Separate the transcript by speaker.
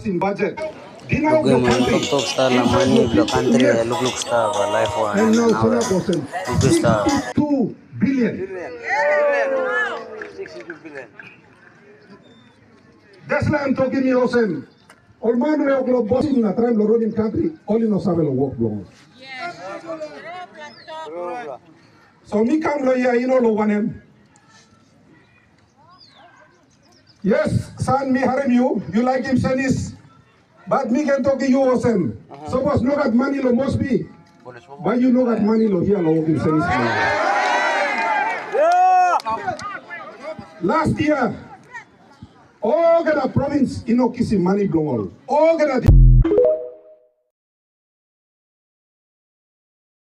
Speaker 1: in budget.
Speaker 2: Lugu man tok star la money lo country look star life one
Speaker 1: And now
Speaker 2: now look star
Speaker 1: 62 billion.
Speaker 3: 62 billion.
Speaker 1: That's why I'm talking here, Osem. All man we are bossing in a time lo running country, only no sabe lo work long. So me come lo here, you know lo one him. Yes, son, me harem you like him senis. But me can talk to you, Osem. Suppose no got money lo must be. But you know that money lo here lo him senis. Last year, all the province, you know, kissing money blown all. All the